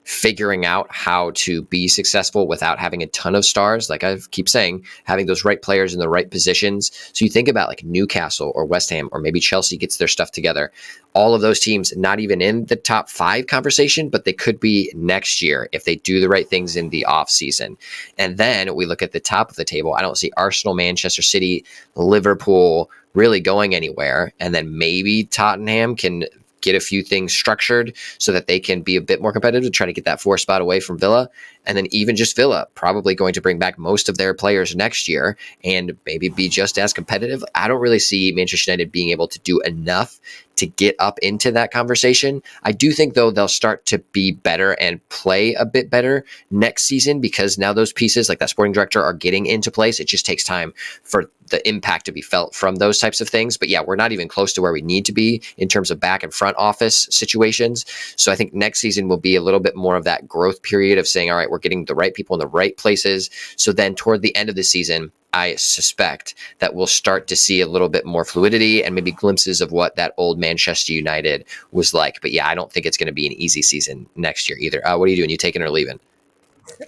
figuring out how to be successful without having a ton of stars. Like I keep saying, having those right players in the right positions. So you think about like Newcastle or West Ham or maybe Chelsea gets their stuff together. All of those teams not even in the top 5 conversation, but they could be next year if they do the right things in the off season. And then we look at the top of the table. I don't see Arsenal, Manchester City, Liverpool really going anywhere. And then maybe Tottenham can get a few things structured so that they can be a bit more competitive to try to get that 4 spot away from Villa. And then even just Villa probably going to bring back most of their players next year and maybe be just as competitive. I don't really see Manchester United being able to do enough to get up into that conversation. I do think, though, they'll start to be better and play a bit better next season because now those pieces like that sporting director are getting into place. It just takes time for the impact to be felt from those types of things. But yeah, we're not even close to where we need to be in terms of back and front office situations. So I think next season will be a little bit more of that growth period of saying, all right, we're getting the right people in the right places. So then toward the end of the season, I suspect that we'll start to see a little bit more fluidity and maybe glimpses of what that old Manchester United was like. But yeah, I don't think it's going to be an easy season next year either. What are you doing? You taking or leaving?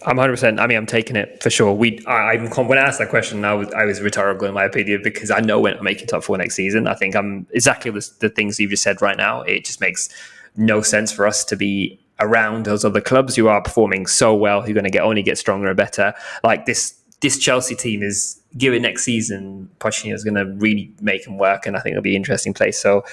I'm 100%. I mean, I'm taking it for sure. When I asked that question, I was rhetorical in my opinion because I know when I'm making top four next season. I think I'm exactly the things you've just said right now. It just makes no sense for us to be around those other clubs who are performing so well, who are going to only get stronger and better. Like this Chelsea team is, given next season, Pochettino is going to really make them work, and I think it'll be an interesting place. So,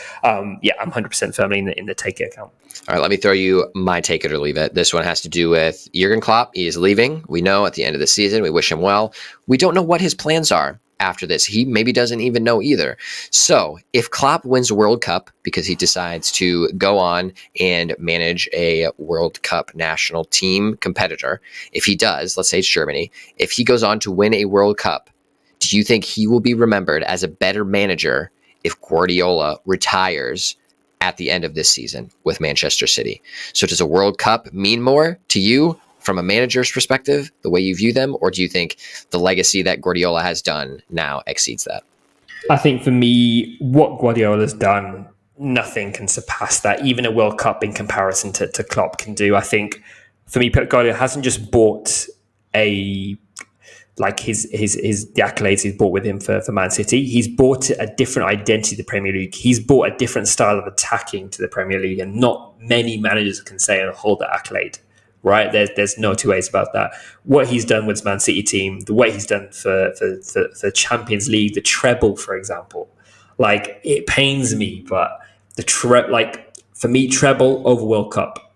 yeah, I'm 100% firmly in the take it account. All right, let me throw you my take it or leave it. This one has to do with Jurgen Klopp. He is leaving. We know at the end of the season. We wish him well. We don't know what his plans are after this. He maybe doesn't even know either. So if Klopp wins a World Cup because he decides to go on and manage a World Cup national team competitor, if he does, let's say it's Germany, if he goes on to win a World Cup, do you think he will be remembered as a better manager if Guardiola retires at the end of this season with Manchester City? So does a World Cup mean more to you from a manager's perspective, the way you view them, or do you think the legacy that Guardiola has done now exceeds that? I think for me, what Guardiola's done, nothing can surpass that. Even a World Cup in comparison to Klopp can do. I think for me, Pep Guardiola hasn't just bought a like his the accolades he's brought with him for Man City. He's brought a different identity to the Premier League. He's brought a different style of attacking to the Premier League, and not many managers can say and hold that accolade. Right? There's no two ways about that. What he's done with his Man City team, the way he's done for Champions League, the treble, for example, like it pains me, but for me, treble over World Cup,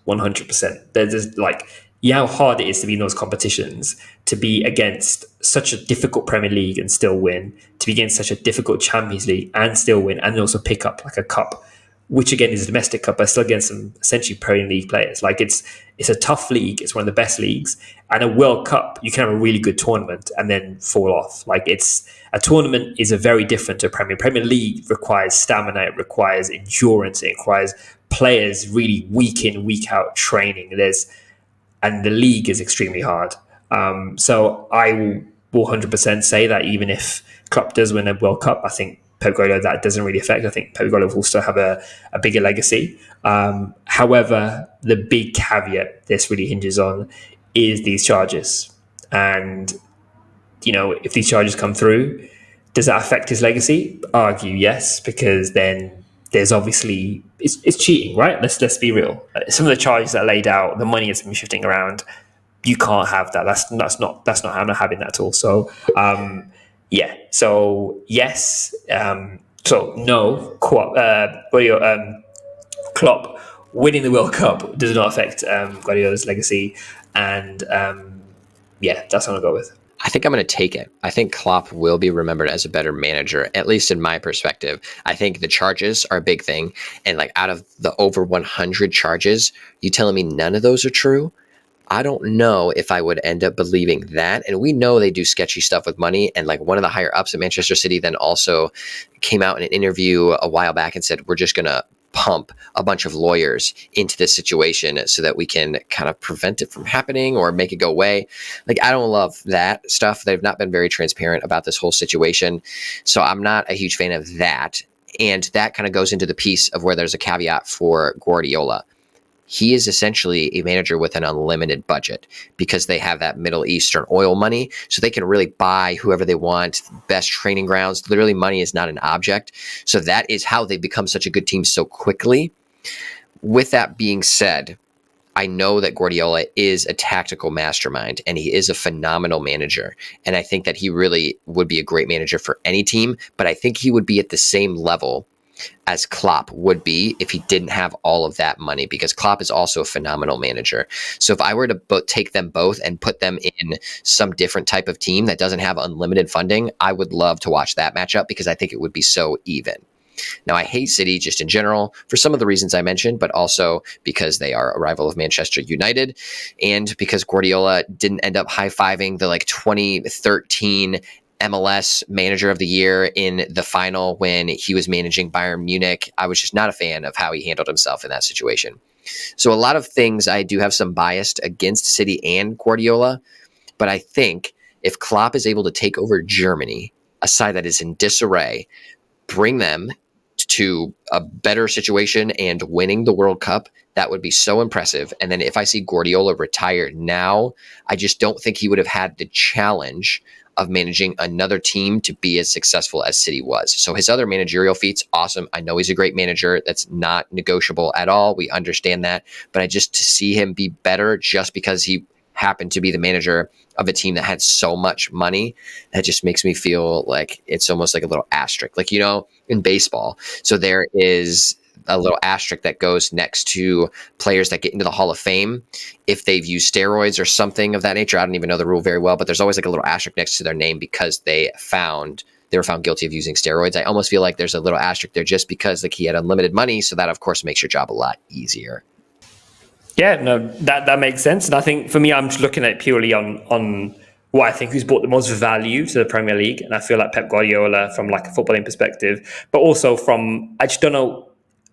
100%. There's like, how hard it is to be in those competitions, to be against such a difficult Premier League and still win, to be against such a difficult Champions League and still win, and also pick up like a cup, which again is a domestic cup, but still against some essentially Premier League players. Like it's a tough league. It's one of the best leagues, and a World Cup, you can have a really good tournament and then fall off. Like a tournament is a very different to a Premier League. Requires stamina, it requires endurance, it requires players really week in, week out training. And the league is extremely hard. So I will 100% say that even if Klopp does win a World Cup, I think Pep Guardiola, that doesn't really affect. I think Pep Guardiola will still have a bigger legacy. However, the big caveat this really hinges on is these charges. And, if these charges come through, does that affect his legacy? Argue yes, because then there's obviously it's cheating, right? Let's be real. Some of the charges that are laid out, the money has been shifting around. You can't have that. That's not. I'm not having that at all. So yeah. So yes. So no. Klopp winning the World Cup does not affect Guardiola's legacy, and yeah, that's what I'm gonna go with. I think I'm going to take it. I think Klopp will be remembered as a better manager, at least in my perspective. I think the charges are a big thing. And like out of the over 100 charges, you telling me none of those are true? I don't know if I would end up believing that. And we know they do sketchy stuff with money. And like one of the higher ups at Manchester City then also came out in an interview a while back and said, we're just going to pump a bunch of lawyers into this situation so that we can kind of prevent it from happening or make it go away. Like, I don't love that stuff. They've not been very transparent about this whole situation. So I'm not a huge fan of that. And that kind of goes into the piece of where there's a caveat for Guardiola. He is essentially a manager with an unlimited budget because they have that Middle Eastern oil money. So they can really buy whoever they want, best training grounds. Literally, money is not an object. So that is how they become such a good team so quickly. With that being said, I know that Guardiola is a tactical mastermind and he is a phenomenal manager. And I think that he really would be a great manager for any team. But I think he would be at the same level as Klopp would be if he didn't have all of that money, because Klopp is also a phenomenal manager. So if I were to take them both and put them in some different type of team that doesn't have unlimited funding, I would love to watch that matchup because I think it would be so even. Now, I hate City just in general for some of the reasons I mentioned, but also because they are a rival of Manchester United and because Guardiola didn't end up high-fiving the 2013 MLS Manager of the Year in the final when he was managing Bayern Munich. I was just not a fan of how he handled himself in that situation. So a lot of things I do have some bias against City and Guardiola, but I think if Klopp is able to take over Germany, a side that is in disarray, bring them to a better situation and winning the World Cup, that would be so impressive. And then if I see Guardiola retire now, I just don't think he would have had the challenge of managing another team to be as successful as City was. So his other managerial feats, awesome. I know he's a great manager. That's not negotiable at all. We understand that. But to see him be better just because he happened to be the manager of a team that had so much money, that just makes me feel like it's almost like a little asterisk. Like, in baseball. So there is a little asterisk that goes next to players that get into the Hall of Fame if they've used steroids or something of that nature. I don't even know the rule very well, but there's always like a little asterisk next to their name because they were found guilty of using steroids. I almost feel like there's a little asterisk there just because like he had unlimited money. So that of course makes your job a lot easier. Yeah, no, that makes sense. And I think for me, I'm just looking at it purely on what I think who's brought the most value to the Premier League. And I feel like Pep Guardiola from like a footballing perspective, but also from, I just don't know,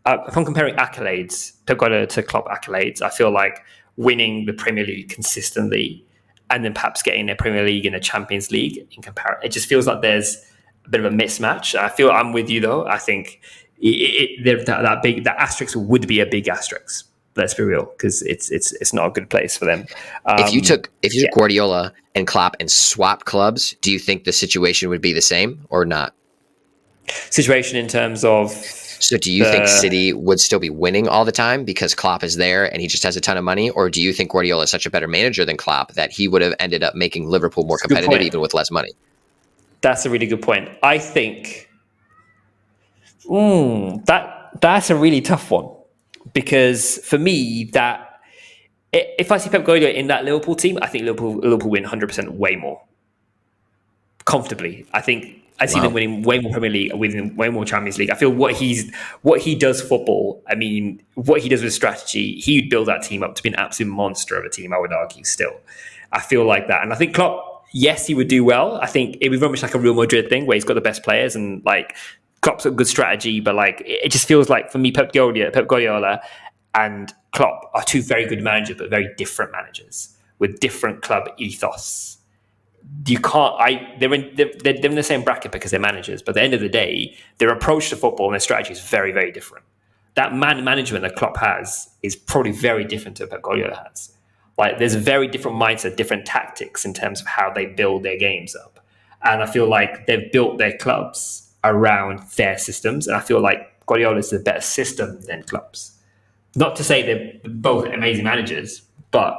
if I'm comparing accolades, Pep Guardiola to Klopp accolades, I feel like winning the Premier League consistently and then perhaps getting a Premier League and a Champions League in comparison, it just feels like there's a bit of a mismatch. I feel I'm with you though. I think that asterisk would be a big asterisk. Let's be real, because it's not a good place for them. If you took Guardiola and Klopp and swapped clubs, do you think the situation would be the same or not? Situation in terms of. So do you think City would still be winning all the time because Klopp is there and he just has a ton of money? Or do you think Guardiola is such a better manager than Klopp that he would have ended up making Liverpool more competitive even with less money? That's a really good point. I think that's a really tough one. Because for me, that if I see Pep Guardiola in that Liverpool team, I think Liverpool win 100% way more comfortably. I think I see them winning way more Premier League, winning way more Champions League. I feel what he does football. I mean, what he does with strategy, he would build that team up to be an absolute monster of a team. I would argue still. I feel like that, and I think Klopp, yes, he would do well. I think it would be very much like a Real Madrid thing where he's got the best players and like. Klopp's a good strategy, but like it just feels like for me, Pep Guardiola and Klopp are two very good managers, but very different managers with different club ethos. You can't. They're in the same bracket because they're managers, but at the end of the day, their approach to football and their strategy is very, very different. That management that Klopp has is probably very different to Pep Guardiola has. Like there's a very different mindset, different tactics in terms of how they build their games up, and I feel like they've built their clubs around their systems, and I feel like Guardiola is a better system than clubs. Not to say they're both amazing managers, but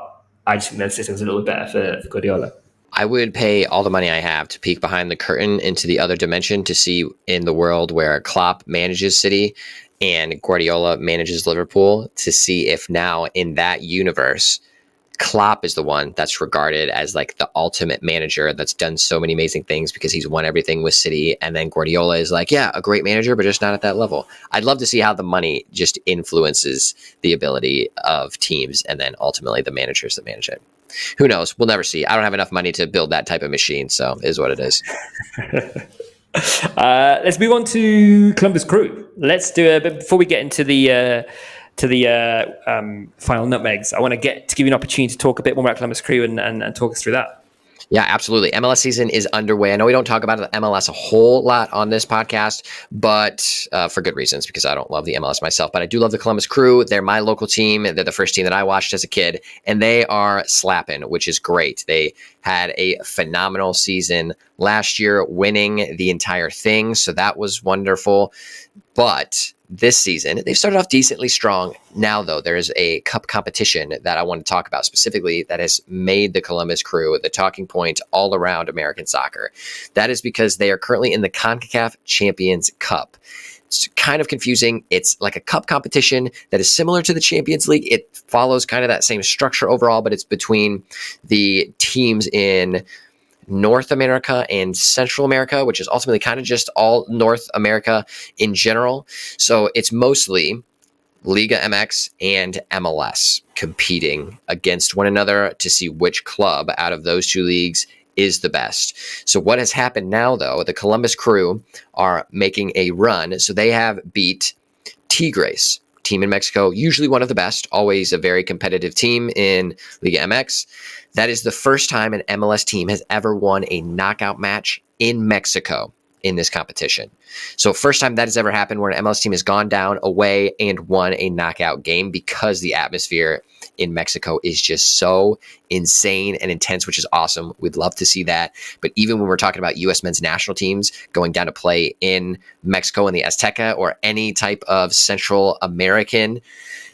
I just think their system's a little bit better for Guardiola. I would pay all the money I have to peek behind the curtain into the other dimension to see in the world where Klopp manages City and Guardiola manages Liverpool to see if now in that universe Klopp is the one that's regarded as like the ultimate manager that's done so many amazing things because he's won everything with City. And then Guardiola is like, yeah, a great manager, but just not at that level. I'd love to see how the money just influences the ability of teams and then ultimately the managers that manage it. Who knows? We'll never see. I don't have enough money to build that type of machine. So it is what it is. Let's move on to Columbus Crew. Let's do a bit before we get into the final nutmegs. I want to give you an opportunity to talk a bit more about Columbus Crew and talk us through that. Yeah, absolutely. MLS season is underway. I know we don't talk about the MLS a whole lot on this podcast, but for good reasons, because I don't love the MLS myself, but I do love the Columbus Crew. They're my local team. They're the first team that I watched as a kid, and they are slapping, which is great. They had a phenomenal season last year, winning the entire thing, so that was wonderful. But this season, they've started off decently strong. Now, though, there's a cup competition that I want to talk about specifically that has made the Columbus Crew the talking point all around American soccer. That is because they are currently in the CONCACAF Champions Cup. It's kind of confusing. It's like a cup competition that is similar to the Champions League. It follows kind of that same structure overall, but it's between the teams in North America and Central America, which is ultimately kind of just all North America in general. So it's mostly Liga MX and MLS competing against one another to see which club out of those two leagues is the best. So what has happened now, though, the Columbus Crew are making a run. So they have beat Tigres, team in Mexico, usually one of the best, always a very competitive team in Liga MX. That is the first time an MLS team has ever won a knockout match in Mexico. in this competition. So first time that has ever happened where an MLS team has gone down away and won a knockout game, because the atmosphere in Mexico is just so insane and intense, which is awesome. We'd love to see that. But even when we're talking about U.S. men's national teams going down to play in Mexico in the Azteca, or any type of Central American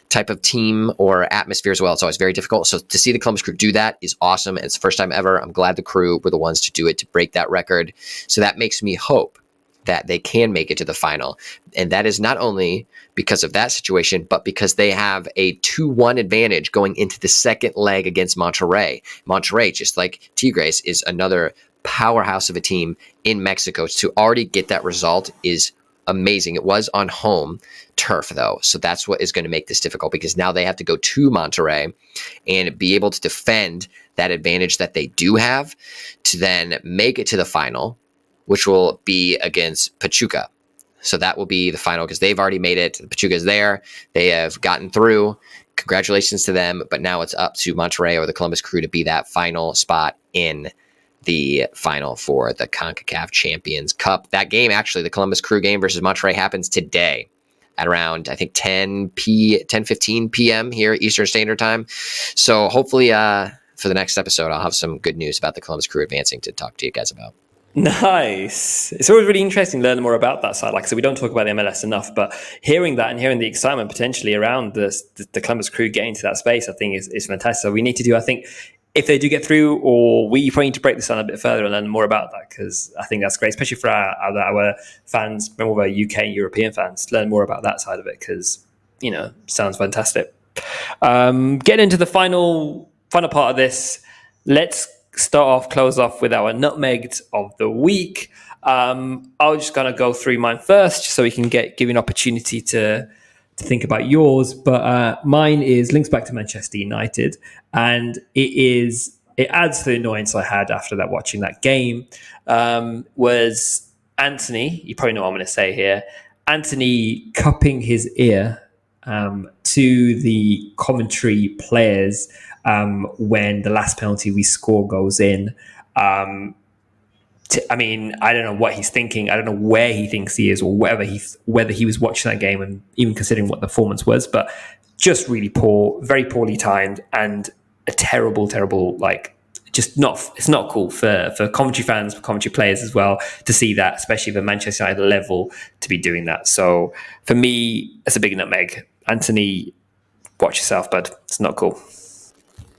type of team or atmosphere as well, it's always very difficult. So to see the Columbus Crew do that is awesome. And it's the first time ever. I'm glad the Crew were the ones to do it, to break that record. So that makes me hope that they can make it to the final. And that is not only because of that situation, but because they have a 2-1 advantage going into the second leg against Monterrey. Monterrey, just like Tigres, is another powerhouse of a team in Mexico. To already get that result is amazing. It was on home turf, though. So that's what is going to make this difficult, because now they have to go to Monterrey and be able to defend that advantage that they do have to then make it to the final, which will be against Pachuca. So that will be the final, because they've already made it. Pachuca's there. They have gotten through. Congratulations to them. But now it's up to Monterrey or the Columbus Crew to be that final spot in the final for the CONCACAF Champions Cup. That game, actually, the Columbus Crew game versus Monterrey, happens today at around, I think, 10:15 p.m. here, Eastern Standard Time. So hopefully for the next episode, I'll have some good news about the Columbus Crew advancing to talk to you guys about. Nice. It's always really interesting learning more about that side. Like I said, we don't talk about the MLS enough, but hearing that and hearing the excitement potentially around the Columbus Crew getting to that space, I think is fantastic. So we need to do, I think, if they do get through, or we probably need to break this down a bit further and learn more about that, because I think that's great, especially for our fans, more of our UK and European fans, to learn more about that side of it, because, sounds fantastic. Getting into the final part of this, let's close off with our Nutmegged of the week. I was just going to go through mine first, just so we can give you an opportunity to think about yours. But mine links back to Manchester United, and it adds to the annoyance I had after that, watching that game, was Anthony. You probably know what I'm going to say here. Anthony cupping his ear to the commentary players when the last penalty we score goes in. I don't know what he's thinking. I don't know where he thinks he is, or whether he was watching that game, and even considering what the performance was, but just really poor, very poorly timed, and a terrible, it's not cool for commentary fans, for commentary players as well, to see that, especially the Manchester United level, to be doing that. So for me, it's a big nutmeg. Anthony, watch yourself, bud. It's not cool.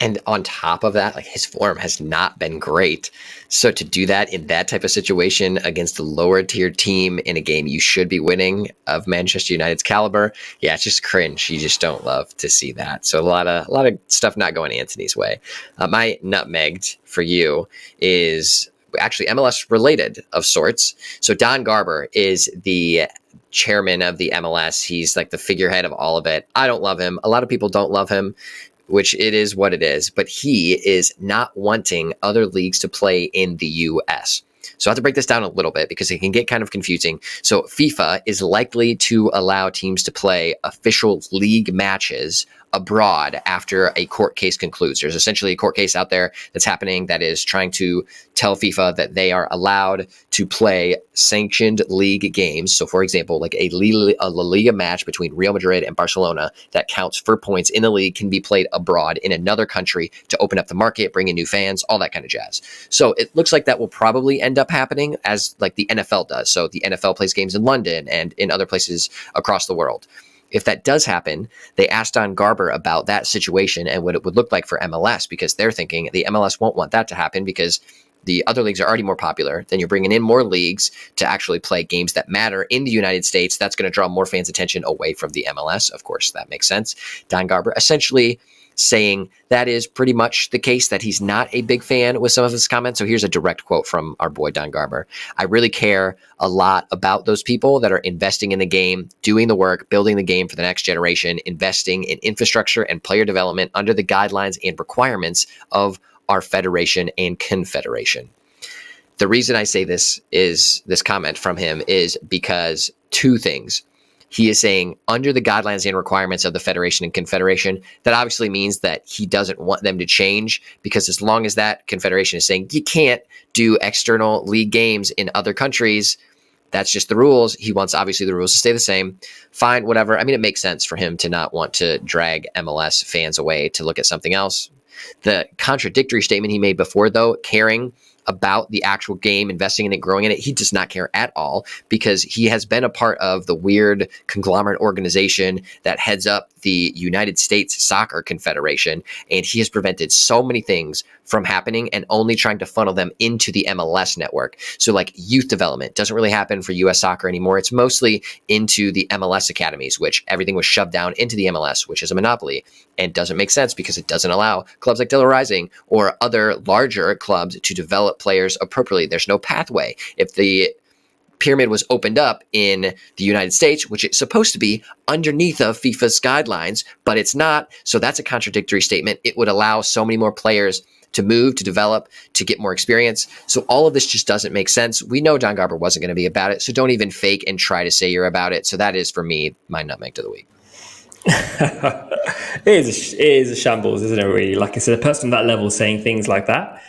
And on top of that, his form has not been great. So to do that in that type of situation against a lower tier team in a game you should be winning of Manchester United's caliber, yeah, it's just cringe. You just don't love to see that. So a lot of stuff not going Anthony's way. My nutmegged for you is actually MLS related of sorts. So Don Garber is the chairman of the MLS. He's like the figurehead of all of it. I don't love him. A lot of people don't love him, which it is what it is, but he is not wanting other leagues to play in the U.S. So I have to break this down a little bit, because it can get kind of confusing. So FIFA is likely to allow teams to play official league matches abroad after a court case concludes. There's essentially a court case out there that's happening that is trying to tell FIFA that they are allowed to play sanctioned league games. So, for example, like a La Liga match between Real Madrid and Barcelona that counts for points in the league can be played abroad in another country to open up the market, bring in new fans, all that kind of jazz. So it looks like that will probably end up happening, as like the NFL does. So the NFL plays games in London and in other places across the world. If that does happen, they asked Don Garber about that situation and what it would look like for MLS, because they're thinking the MLS won't want that to happen, because the other leagues are already more popular. Then you're bringing in more leagues to actually play games that matter in the United States. That's going to draw more fans' attention away from the MLS. Of course, that makes sense. Don Garber essentially saying that is pretty much the case, that he's not a big fan with some of his comments. So here's a direct quote from our boy Don Garber. I really care a lot about those people that are investing in the game, doing the work, building the game for the next generation, investing in infrastructure and player development under the guidelines and requirements of our federation and confederation. The reason I say this comment from him is because two things. He is saying under the guidelines and requirements of the federation and confederation. That obviously means that he doesn't want them to change, because as long as that confederation is saying you can't do external league games in other countries, that's just the rules. He wants, obviously, the rules to stay the same. Fine, whatever. I mean, it makes sense for him to not want to drag MLS fans away to look at something else. The contradictory statement he made before, though, caring about the actual game, investing in it, growing in it, he does not care at all, because he has been a part of the weird conglomerate organization that heads up the United States Soccer Confederation, and he has prevented so many things from happening and only trying to funnel them into the MLS network. So like youth development doesn't really happen for US soccer anymore. It's mostly into the MLS academies, which everything was shoved down into the MLS, which is a monopoly, and doesn't make sense because it doesn't allow clubs like Dilla Rising or other larger clubs to develop players appropriately. There's no pathway. If the pyramid was opened up in the United States, which it's supposed to be underneath of FIFA's guidelines, but it's not. So that's a contradictory statement. It would allow so many more players to move, to develop, to get more experience. So all of this just doesn't make sense. We know Don Garber wasn't going to be about it, so don't even fake and try to say you're about it. So that is, for me, my nutmeg of the week. It is a shambles, isn't it, really? Like I said, a person on that level saying things like that,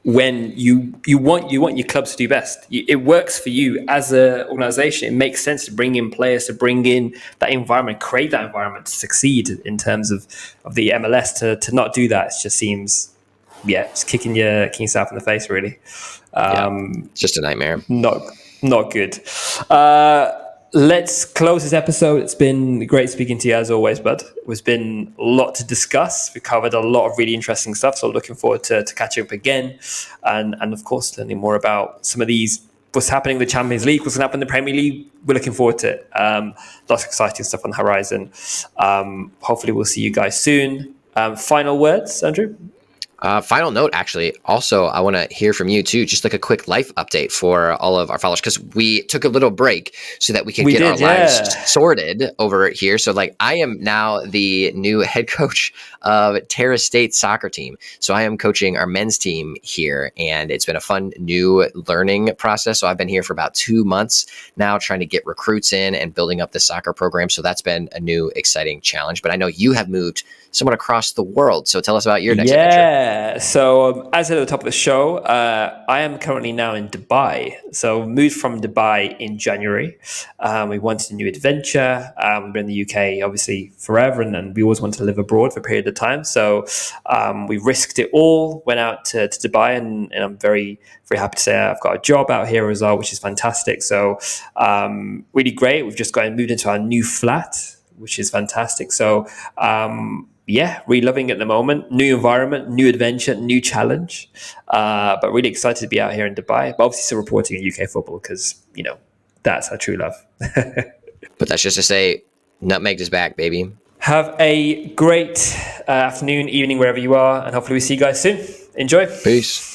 when you want your clubs to do best. It works for you as an organization. It makes sense to bring in players, to bring in that environment, create that environment to succeed in terms of the MLS. To not do that, it just seems, it's kicking yourself in the face, really. It's just a nightmare. Not good. Let's close this episode. It's been great speaking to you as always, bud. It's been a lot to discuss. We covered a lot of really interesting stuff, so looking forward to catching up again, and of course learning more about some of these, what's happening in the Champions League, what's going to happen in the Premier League. We're looking forward to it. Lots of exciting stuff on the horizon. Hopefully we'll see you guys soon. Final words, Andrew? Final note, actually, also, I want to hear from you too, just like a quick life update for all of our followers, because we took a little break so that we could get our lives sorted over here. So like, I am now the new head coach of Terra State soccer team. So I am coaching our men's team here, and it's been a fun new learning process. So I've been here for about 2 months now, trying to get recruits in and building up the soccer program. So that's been a new exciting challenge, but I know you have moved somewhat across the world. So tell us about your next adventure. So as at the top of the show, I am currently now in Dubai. So moved from Dubai in January. We wanted a new adventure. We've been in the UK obviously forever, and we always wanted to live abroad for a period of time. So we risked it all, went out to Dubai, and I'm very, very happy to say I've got a job out here as well, which is fantastic. So really great. We've just moved into our new flat, which is fantastic. So really loving it at the moment. New environment, new adventure, new challenge. But really excited to be out here in Dubai. But obviously still reporting in UK football because, that's our true love. But that's just to say, Nutmegged is back, baby. Have a great afternoon, evening, wherever you are. And hopefully we see you guys soon. Enjoy. Peace.